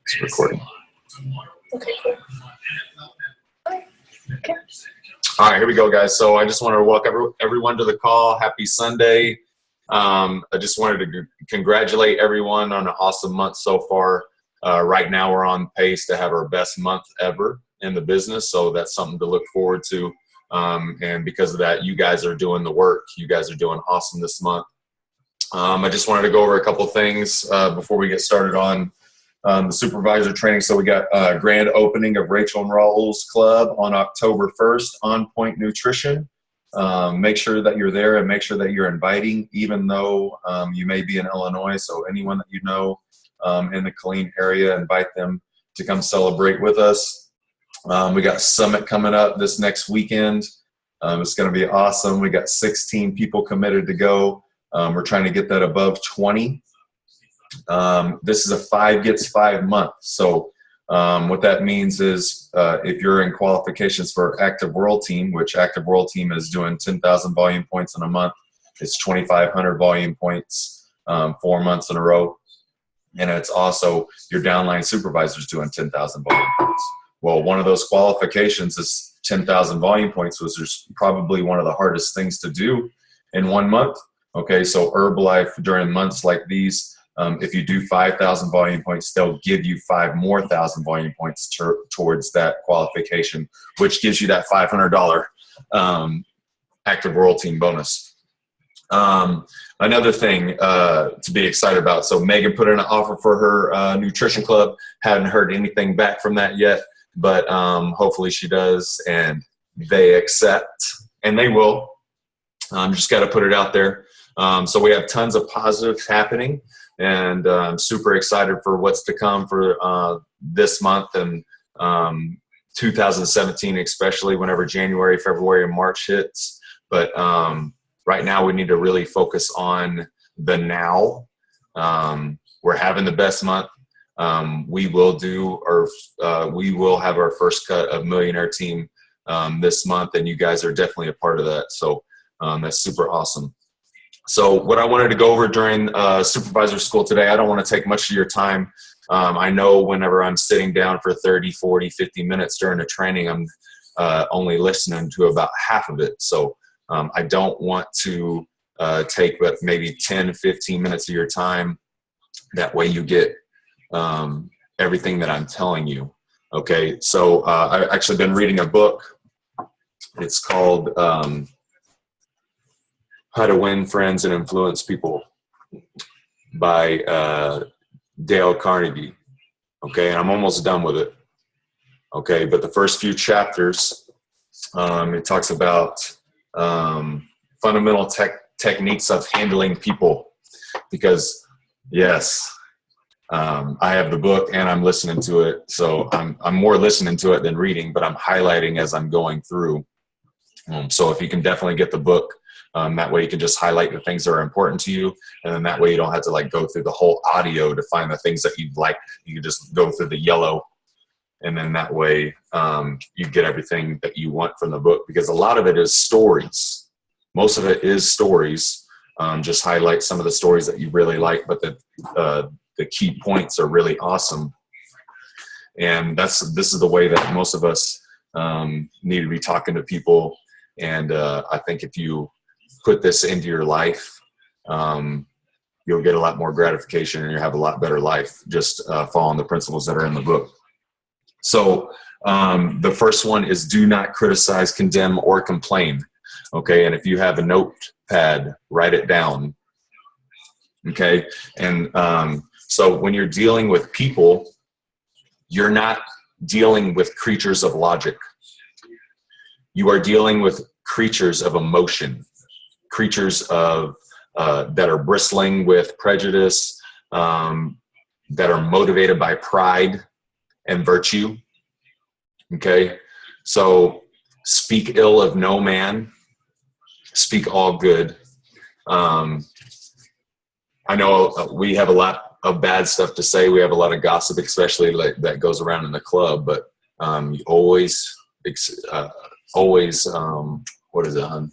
It's recording. Okay, cool. Okay. All right, here we go, guys. So I just want to welcome everyone to the call. Happy Sunday. I just wanted to congratulate everyone on an awesome month so far. Right now, we're on pace to have our best month ever in the business, so that's something to look forward to. And because of that, you guys are doing the work. You guys are doing awesome this month. I just wanted to go over a couple things before we get started on the supervisor training. So we got a grand opening of Rachel and Raul's club on October 1st, On Point Nutrition. Make sure that you're there and make sure that you're inviting, even though you may be in Illinois. So anyone that you know in the Killeen area, invite them to come celebrate with us. We got Summit coming up this next weekend. It's going to be awesome. We got 16 people committed to go. We're trying to get that above 20. This is a 5 gets 5 month. So what that means is if you're in qualifications for Active World Team, which Active World Team is doing 10,000 volume points in a month, it's 2,500 volume points 4 months in a row. And it's also your downline supervisors doing 10,000 volume points. Well, one of those qualifications is 10,000 volume points, which is probably one of the hardest things to do in 1 month. Okay, so Herbalife during months like these, if you do 5,000 volume points, they'll give you 5 more thousand volume points towards that qualification, which gives you that $500 Active World Team bonus. Another thing to be excited about. So Megan put in an offer for her nutrition club. Haven't heard anything back from that yet, but hopefully she does, and they accept, and they will. Just got to put it out there. So we have tons of positives happening, and I'm super excited for what's to come for this month and 2017, especially whenever January, February, and March hits. But right now we need to really focus on the now. We're having the best month. We will have our first cut of Millionaire Team this month, and you guys are definitely a part of that. So that's super awesome. So what I wanted to go over during supervisor school today, I don't want to take much of your time. I know whenever I'm sitting down for 30, 40, 50 minutes during a training, I'm only listening to about half of it. So I don't want to take but maybe 10, 15 minutes of your time. That way you get everything that I'm telling you. Okay, so I've actually been reading a book. It's called How to Win Friends and Influence People by Dale Carnegie. Okay, and I'm almost done with it. Okay, but the first few chapters, it talks about fundamental techniques of handling people. Because, yes, I have the book and I'm listening to it. So I'm more listening to it than reading, but I'm highlighting as I'm going through. So if you can definitely get the book, that way you can just highlight the things that are important to you, and then that way you don't have to like go through the whole audio to find the things that you'd like. You can just go through the yellow, and then that way you get everything that you want from the book, because a lot of it is stories. Most of it is stories. Just highlight some of the stories that you really like, but the key points are really awesome. And this is the way that most of us need to be talking to people. And I think if you put this into your life, you'll get a lot more gratification and you'll have a lot better life just following the principles that are in the book. So the first one is do not criticize, condemn, or complain. Okay, and if you have a notepad, write it down. Okay, and so when you're dealing with people, you're not dealing with creatures of logic. You are dealing with creatures of emotion, creatures of that are bristling with prejudice, that are motivated by pride and virtue. Okay, so speak ill of no man, speak all good. I know we have a lot of bad stuff to say. We have a lot of gossip, especially like that goes around in the club. But you always, what is it, hon?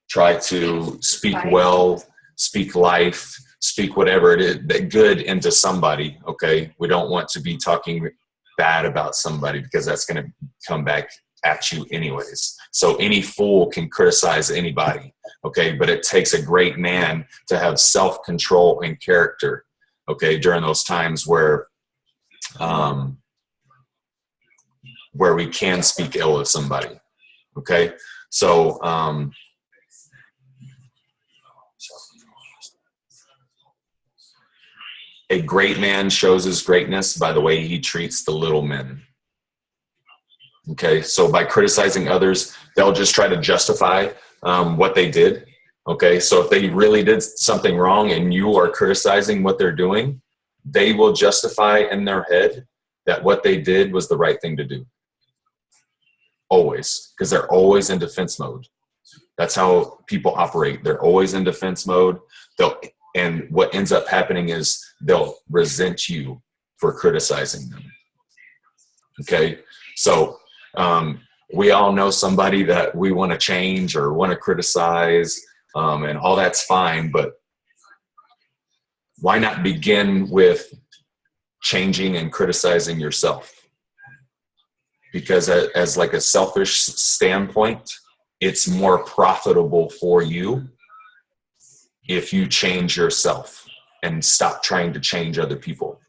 Try to speak well speak life, speak whatever it is, that good into somebody, okay? We don't want to be talking bad about somebody because that's going to come back at you anyways. So any fool can criticize anybody, okay? But it takes a great man to have self-control and character, okay, during those times where we can speak ill of somebody, okay? So a great man shows his greatness by the way he treats the little men. Okay, so by criticizing others, they'll just try to justify what they did. Okay, so if they really did something wrong and you are criticizing what they're doing, they will justify in their head that what they did was the right thing to do. Always, because they're always in defense mode. That's how people operate. They're always in defense mode. And what ends up happening is they'll resent you for criticizing them. Okay, so we all know somebody that we want to change or want to criticize, and all that's fine, but why not begin with changing and criticizing yourself? Because as like a selfish standpoint, it's more profitable for you if you change yourself and stop trying to change other people.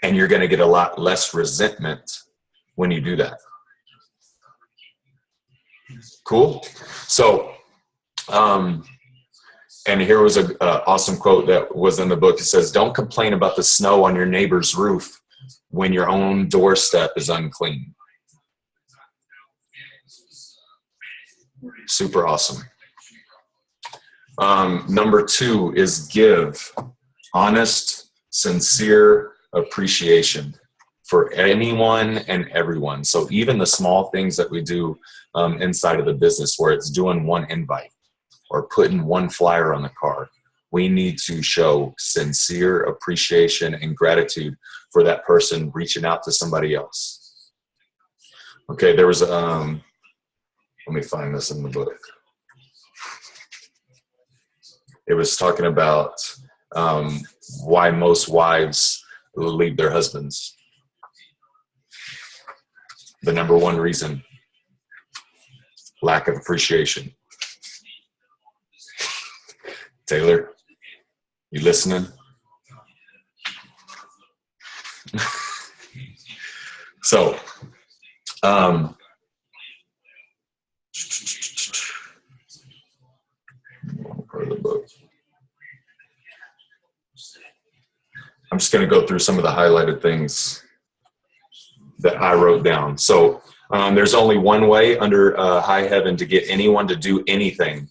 And you're going to get a lot less resentment when you do that. Cool? So, and here was an awesome quote that was in the book. It says, "Don't complain about the snow on your neighbor's roof when your own doorstep is unclean." Super awesome. Number 2 is give honest, sincere appreciation for anyone and everyone. So even the small things that we do inside of the business, where it's doing one invite or putting one flyer on the car, we need to show sincere appreciation and gratitude for that person reaching out to somebody else. Okay, there was, let me find this in the book. It was talking about why most wives leave their husbands. The number one reason: lack of appreciation. Taylor, you listening? So, part of the book. I'm just going to go through some of the highlighted things that I wrote down. So there's only one way under high heaven to get anyone to do anything.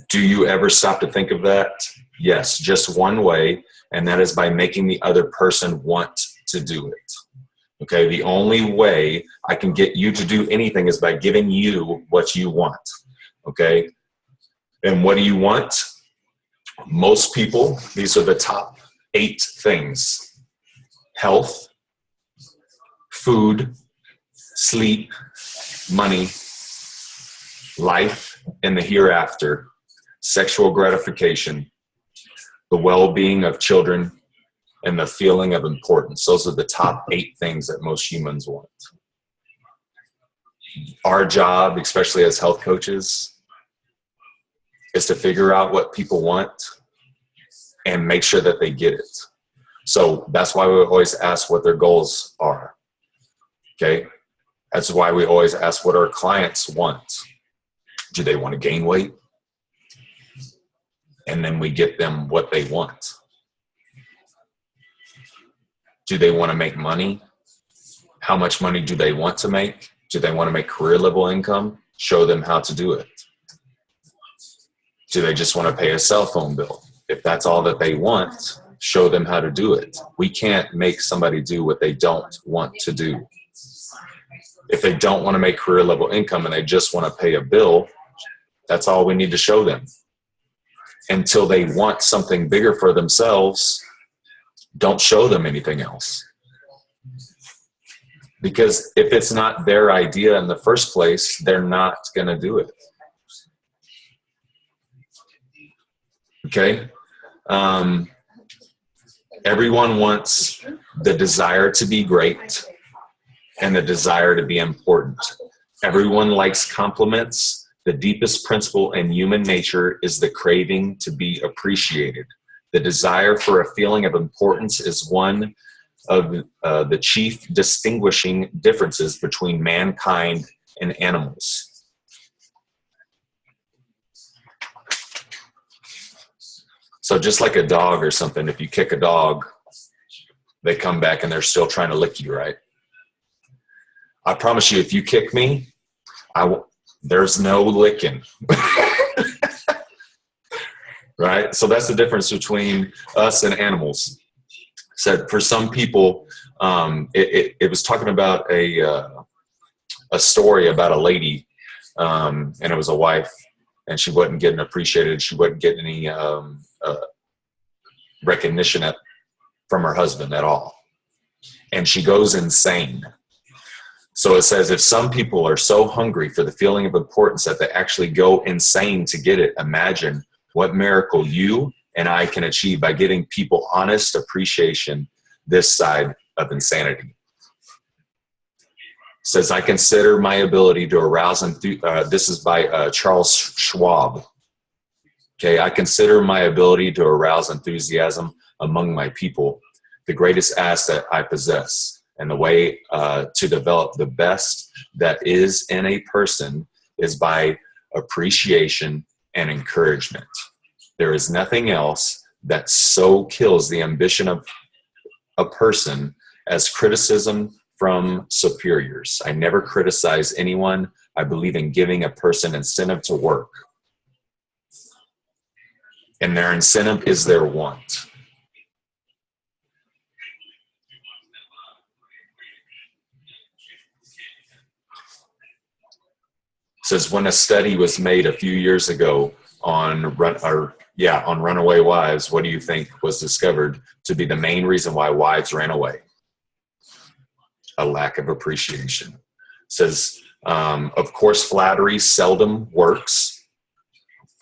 Do you ever stop to think of that? Yes, just one way, and that is by making the other person want to do it. Okay, the only way I can get you to do anything is by giving you what you want. Okay, and what do you want? Most people, these are the top 8 things: health, food, sleep, money, life in the hereafter, sexual gratification, the well-being of children, and the feeling of importance. Those are the top 8 things that most humans want. Our job, especially as health coaches, is to figure out what people want and make sure that they get it. So that's why we always ask what their goals are. Okay? That's why we always ask what our clients want. Do they want to gain weight? And then we get them what they want. Do they want to make money? How much money do they want to make? Do they want to make career level income? Show them how to do it. Do they just want to pay a cell phone bill? If that's all that they want, show them how to do it. We can't make somebody do what they don't want to do. If they don't want to make career level income and they just want to pay a bill, that's all we need to show them. Until they want something bigger for themselves, don't show them anything else. Because if it's not their idea in the first place, they're not going to do it. Okay. Everyone wants the desire to be great and the desire to be important. Everyone likes compliments. The deepest principle in human nature is the craving to be appreciated. The desire for a feeling of importance is one of the chief distinguishing differences between mankind and animals. So just like a dog or something, if you kick a dog, they come back and they're still trying to lick you, right? I promise you, if you kick me, there's no licking. Right? So that's the difference between us and animals. So for some people, it was talking about a story about a lady, and it was a wife, and she wasn't getting appreciated. She wasn't getting any recognition from her husband at all. And she goes insane. So it says, if some people are so hungry for the feeling of importance that they actually go insane to get it, imagine what miracle you and I can achieve by giving people honest appreciation this side of insanity. It says, I consider my ability to arouse this is by Charles Schwab. Okay, I consider my ability to arouse enthusiasm among my people the greatest asset I possess. And the way to develop the best that is in a person is by appreciation and encouragement. There is nothing else that so kills the ambition of a person as criticism from superiors. I never criticize anyone. I believe in giving a person incentive to work. And their incentive is their want. It says, when a study was made a few years ago on Runaway Wives, what do you think was discovered to be the main reason why wives ran away? A lack of appreciation. It says, of course, flattery seldom works.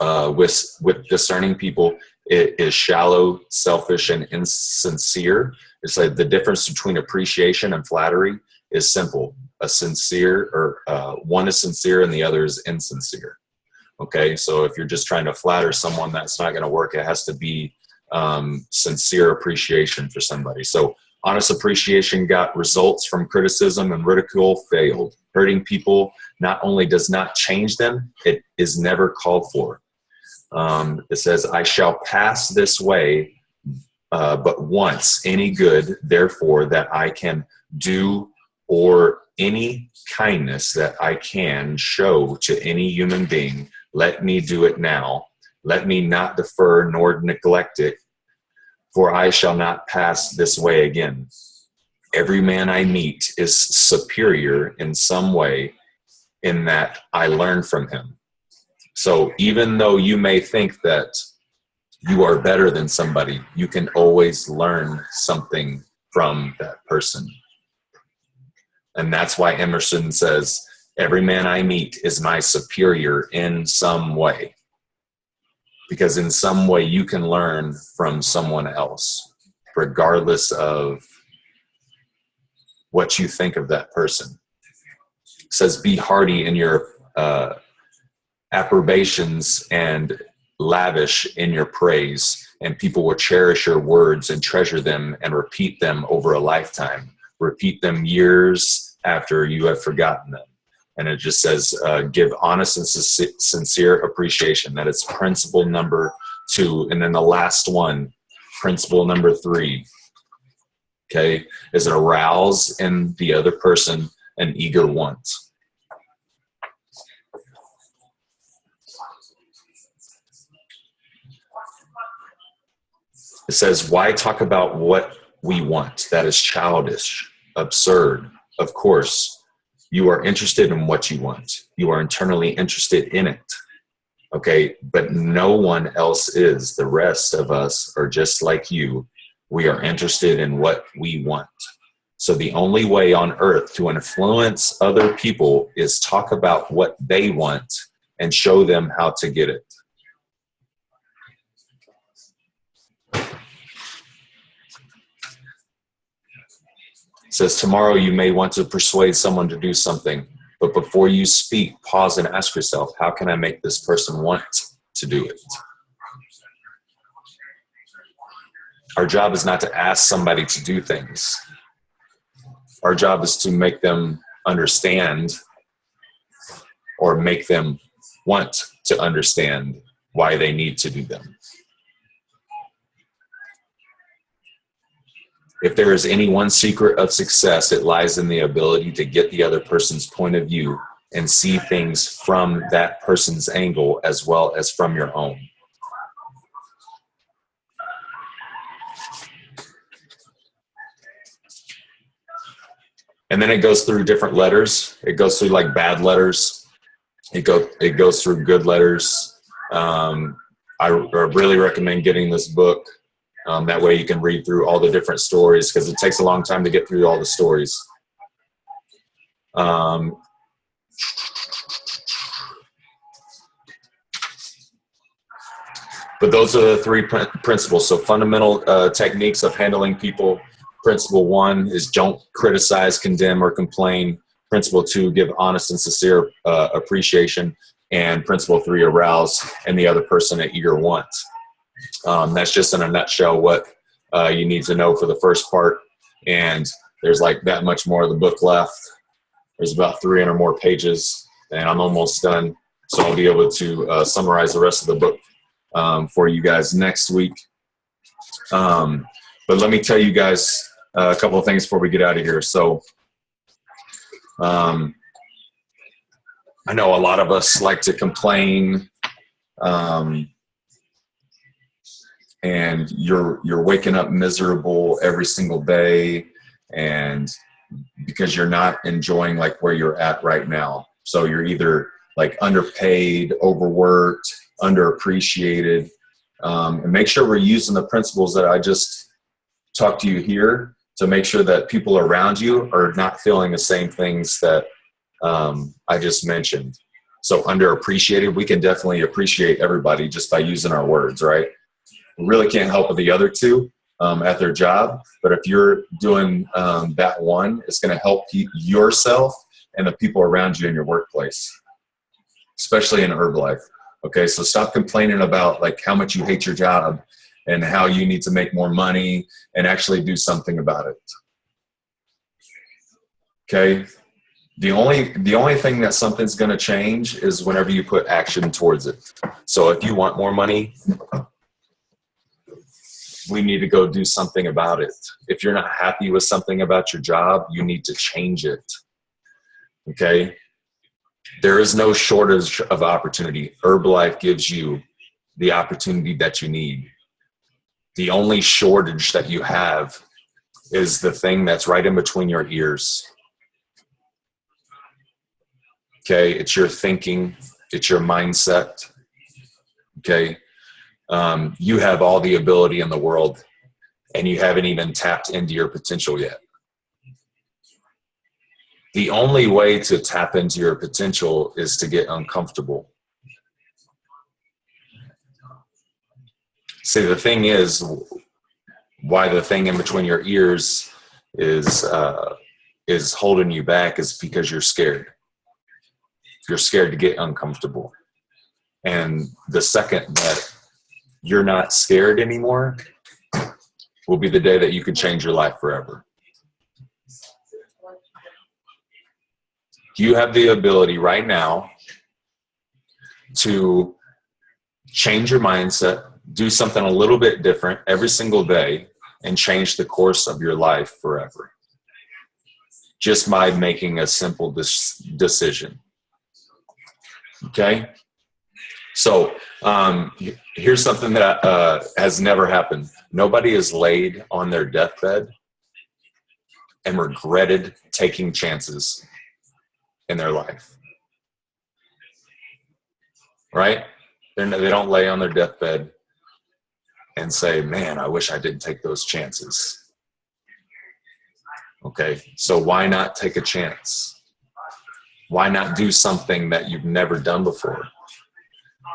With discerning people, it is shallow, selfish, and insincere. It's like the difference between appreciation and flattery is simple. One is sincere and the other is insincere. Okay, so if you're just trying to flatter someone, that's not going to work. It has to be sincere appreciation for somebody. So honest appreciation got results from criticism, and ridicule failed. Hurting people not only does not change them, it is never called for. It says, I shall pass this way but once any good, therefore, that I can do, or any kindness that I can show to any human being, let me do it now. Let me not defer nor neglect it, for I shall not pass this way again. Every man I meet is superior in some way, in that I learn from him. So even though you may think that you are better than somebody, you can always learn something from that person. And that's why Emerson says, every man I meet is my superior in some way. Because in some way you can learn from someone else, regardless of what you think of that person. It says, be hearty in your approbations and lavish in your praise, and people will cherish your words and treasure them and repeat them over a lifetime. Repeat them years after you have forgotten them. And it just says, give honest and sincere appreciation. That is principle number 2. And then the last one, principle number 3, okay, is arouse in the other person an eager want. It says, why talk about what we want? That is childish, absurd. Of course, you are interested in what you want. You are internally interested in it. Okay, but no one else is. The rest of us are just like you. We are interested in what we want. So the only way on earth to influence other people is talk about what they want and show them how to get it. It says, tomorrow you may want to persuade someone to do something, but before you speak, pause and ask yourself, how can I make this person want to do it? Our job is not to ask somebody to do things. Our job is to make them understand or make them want to understand why they need to do them. If there is any one secret of success, it lies in the ability to get the other person's point of view and see things from that person's angle as well as from your own. And then it goes through different letters. It goes through like bad letters. It goes through good letters. I really recommend getting this book. That way you can read through all the different stories, because it takes a long time to get through all the stories. But those are the three principles. So fundamental techniques of handling people. Principle 1 is don't criticize, condemn, or complain. Principle 2, give honest and sincere appreciation. And principle 3, arouse in the other person an eager want. That's just in a nutshell what you need to know for the first part. And there's like that much more of the book left. There's about 300 more pages, and I'm almost done. So I'll be able to summarize the rest of the book for you guys next week. But let me tell you guys a couple of things before we get out of here. So I know a lot of us like to complain, and you're waking up miserable every single day, and because you're not enjoying like where you're at right now. So you're either like underpaid, overworked, underappreciated, and make sure we're using the principles that I just talked to you here to make sure that people around you are not feeling the same things that I just mentioned. So underappreciated, we can definitely appreciate everybody just by using our words, right? We really can't help with the other two at their job, but if you're doing that one, it's going to help yourself and the people around you in your workplace, especially in Herbalife. Okay, so stop complaining about like how much you hate your job and how you need to make more money, and actually do something about it. Okay, the only thing that something's going to change is whenever you put action towards it. So if you want more money, we need to go do something about it. If you're not happy with something about your job, you need to change it. Okay? There is no shortage of opportunity. Herbalife gives you the opportunity that you need. The only shortage that you have is the thing that's right in between your ears. Okay? It's your thinking. It's your mindset. Okay? You have all the ability in the world, and you haven't even tapped into your potential yet. The only way to tap into your potential is to get uncomfortable. See, the thing is, why the thing in between your ears is holding you back is because you're scared. You're scared to get uncomfortable. And the second that you're not scared anymore will be the day that you can change your life forever. You have the ability right now to change your mindset, do something a little bit different every single day, and change the course of your life forever. Just by making a simple decision. Okay? So here's something that has never happened. Nobody is laid on their deathbed and regretted taking chances in their life. Right? They don't lay on their deathbed and say, man, I wish I didn't take those chances. Okay, so why not take a chance? Why not do something that you've never done before?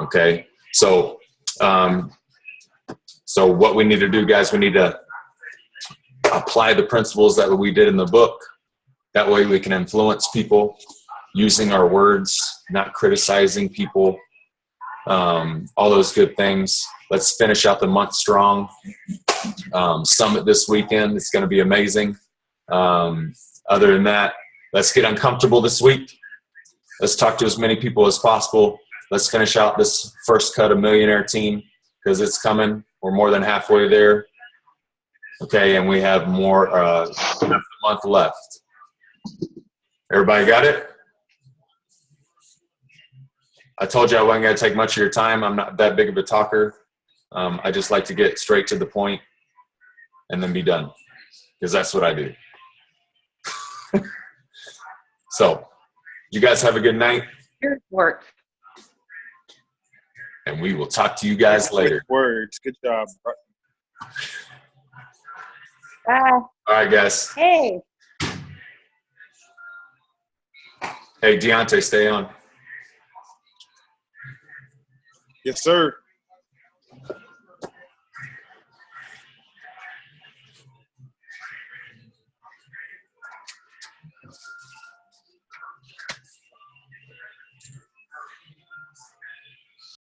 Okay, so what we need to do, guys, we need to apply the principles that we did in the book. That way we can influence people using our words, not criticizing people, all those good things. Let's finish out the month strong. Summit this weekend. It's going to be amazing. Other than that, let's get uncomfortable this week. Let's talk to as many people as possible. Let's finish out this first cut of Millionaire Team because it's coming. We're more than halfway there. Okay, and we have more half the month left. Everybody got it? I told you I wasn't going to take much of your time. I'm not that big of a talker. I just like to get straight to the point and then be done because that's what I do. So, you guys have a good night. Good work. And we will talk to you guys later. Good words. Good job. Bye. All right, guys. Hey. Hey, Deontay, stay on. Yes, sir.